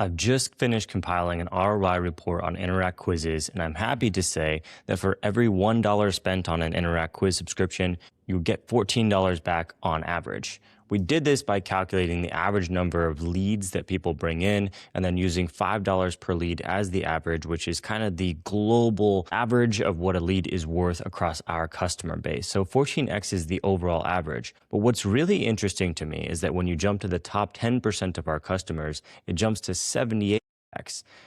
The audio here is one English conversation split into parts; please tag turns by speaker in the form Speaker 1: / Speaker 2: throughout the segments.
Speaker 1: I've just finished compiling an ROI report on Interact quizzes, and I'm happy to say that for every $1 spent on an Interact quiz subscription, you get $14 back on average. We did this by calculating the average number of leads that people bring in and then using $5 per lead as the average, which is kind of the global average of what a lead is worth across our customer base. So 14x is the overall average. But what's really interesting to me is that when you jump to the top 10% of our customers, it jumps to 78x.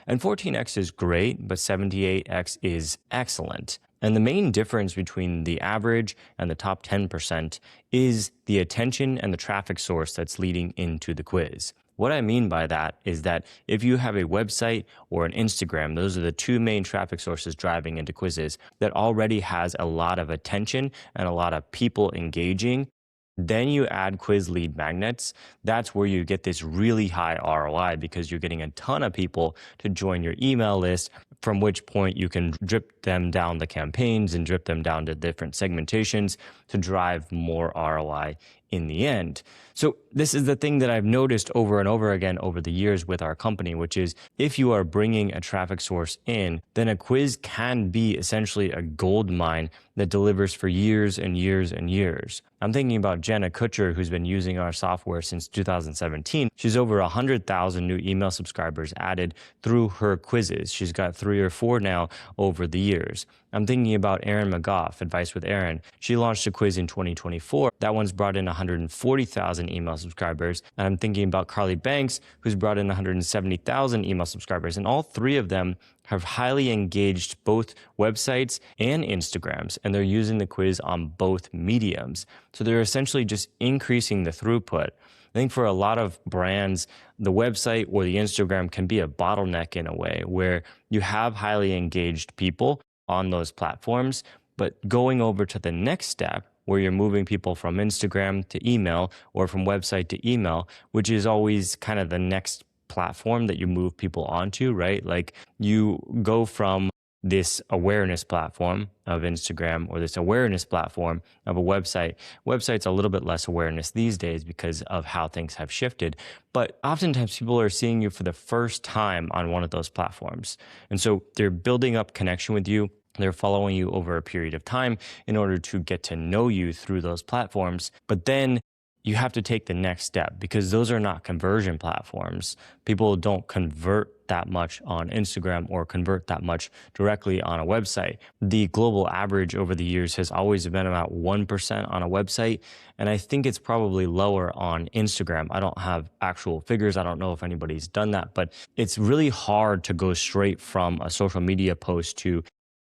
Speaker 1: And 14x is great, but 78x is excellent. And the main difference between the average and the top 10% is the attention and the traffic source that's leading into the quiz. What I mean by that is that if you have a website or an Instagram, those are the two main traffic sources driving into quizzes that already has a lot of attention and a lot of people engaging, then you add quiz lead magnets. That's where you get this really high ROI because you're getting a ton of people to join your email list, from which point you can drip them down the campaigns and drip them down to different segmentations to drive more ROI in the end. So this is the thing that I've noticed over and over again over the years with our company, which is if you are bringing a traffic source in, then a quiz can be essentially a gold mine that delivers for years and years and years. I'm thinking about Jenna Kutcher, who's been using our software since 2017. She's over 100,000 new email subscribers added through her quizzes. She's got 3 or 4 now over the years. I'm thinking about Erin McGough, Advice with Erin. She launched a quiz in 2024. That one's brought in 140,000 email subscribers. And I'm thinking about Carly Banks, who's brought in 170,000 email subscribers. And all 3 of them have highly engaged both websites and Instagrams, and they're using the quiz on both mediums. So they're essentially just increasing the throughput. I think for a lot of brands, the website or the Instagram can be a bottleneck in a way where you have highly engaged people on those platforms, but going over to the next step where you're moving people from Instagram to email or from website to email, which is always kind of the next platform that you move people onto, right? Like you go from this awareness platform of Instagram or this awareness platform of a website. Website's a little bit less awareness these days because of how things have shifted. But oftentimes people are seeing you for the first time on one of those platforms. And so they're building up connection with you. They're following you over a period of time in order to get to know you through those platforms. But then you have to take the next step because those are not conversion platforms. People don't convert that much on Instagram or convert that much directly on a website. The global average over the years has always been about 1% on a website, and I think it's probably lower on Instagram. I don't have actual figures. I don't know if anybody's done that, but it's really hard to go straight from a social media post to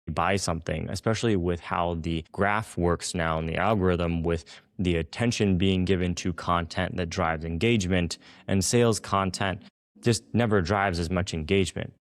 Speaker 1: buy something, especially with how the graph works now and the algorithm with the attention being given to content that drives engagement, and sales content just never drives as much engagement.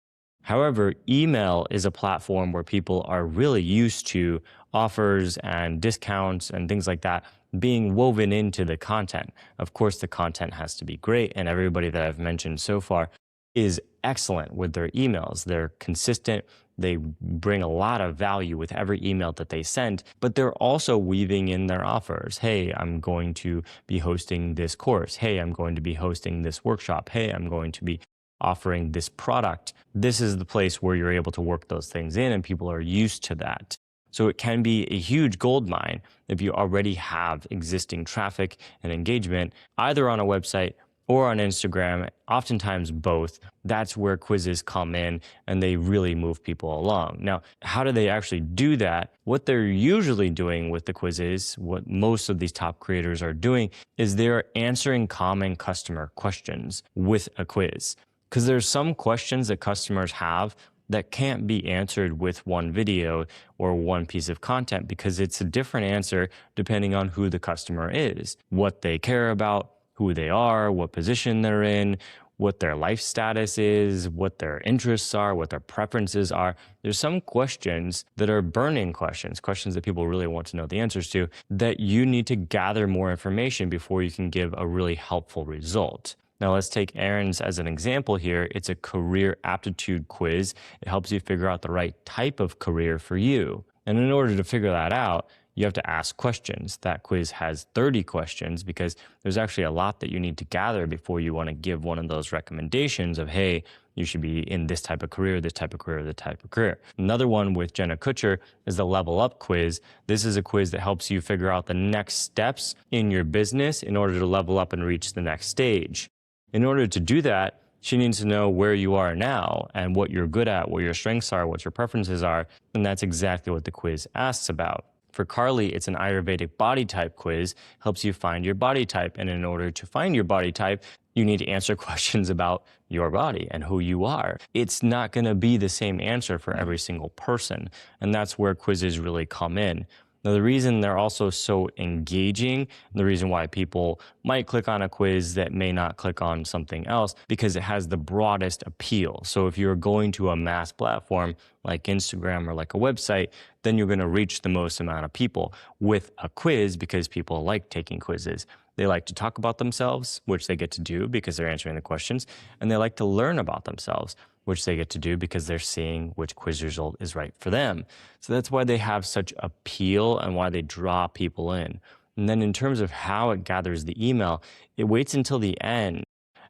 Speaker 1: However, email is a platform where people are really used to offers and discounts and things like that being woven into the content. Of course, the content has to be great, and everybody that I've mentioned so far is excellent with their emails. They're consistent. They bring a lot of value with every email that they send, but they're also weaving in their offers. Hey, I'm going to be hosting this course. Hey, I'm going to be hosting this workshop. Hey, I'm going to be offering this product. This is the place where you're able to work those things in, and people are used to that. So it can be a huge gold mine if you already have existing traffic and engagement, either on a website or on Instagram, oftentimes both. That's where quizzes come in and they really move people along. Now, how do they actually do that? What they're usually doing with the quizzes, what most of these top creators are doing, is they're answering common customer questions with a quiz. Because there's some questions that customers have that can't be answered with one video or one piece of content because it's a different answer depending on who the customer is, what they care about, who they are, what position they're in, what their life status is, what their interests are, what their preferences are. There's some questions that are burning questions, questions that people really want to know the answers to, that you need to gather more information before you can give a really helpful result. Now let's take Erin's as an example here. It's a career aptitude quiz. It helps you figure out the right type of career for you. And in order to figure that out, you have to ask questions. That quiz has 30 questions because there's actually a lot that you need to gather before you want to give one of those recommendations of, hey, you should be in this type of career, this type of career, this type of career. Another one with Jenna Kutcher is the Level Up quiz. This is a quiz that helps you figure out the next steps in your business in order to level up and reach the next stage. In order to do that, she needs to know where you are now and what you're good at, what your strengths are, what your preferences are. And that's exactly what the quiz asks about. For Carly, it's an Ayurvedic body type quiz, helps you find your body type. And in order to find your body type, you need to answer questions about your body and who you are. It's not going to be the same answer for every single person. And that's where quizzes really come in. Now, the reason they're also so engaging, the reason why people might click on a quiz that may not click on something else, because it has the broadest appeal. So if you're going to a mass platform like Instagram or like a website, then you're going to reach the most amount of people with a quiz because people like taking quizzes. They like to talk about themselves, which they get to do because they're answering the questions, and they like to learn about themselves, which they get to do because they're seeing which quiz result is right for them. So that's why they have such appeal and why they draw people in. And then in terms of how it gathers the email, it waits until the end.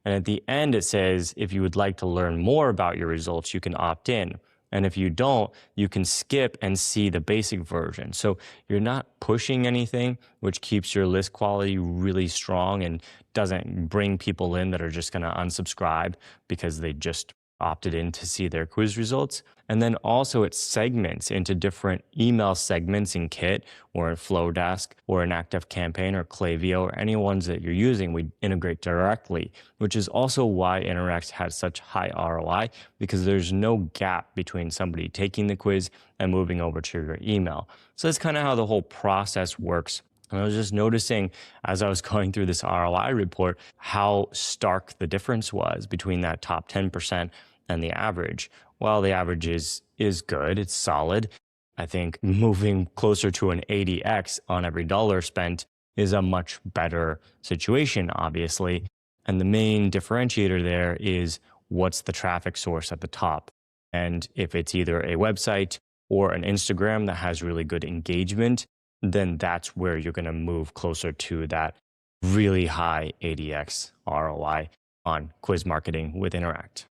Speaker 1: And at the end, it says, if you would like to learn more about your results, you can opt in. And if you don't, you can skip and see the basic version. So you're not pushing anything, which keeps your list quality really strong and doesn't bring people in that are just going to unsubscribe because they just opted in to see their quiz results. And then also it segments into different email segments in Kit or in Flowdesk or in ActiveCampaign or Klaviyo or any ones that you're using, we integrate directly, which is also why Interact has such high ROI, because there's no gap between somebody taking the quiz and moving over to your email. So that's kind of how the whole process works. And I was just noticing as I was going through this ROI report, how stark the difference was between that top 10% and the average. While the average is good, it's solid. I think moving closer to an 80x on every dollar spent is a much better situation, obviously. And the main differentiator there is what's the traffic source at the top. And if it's either a website or an Instagram that has really good engagement, then that's where you're going to move closer to that really high 80x ROI on quiz marketing with Interact.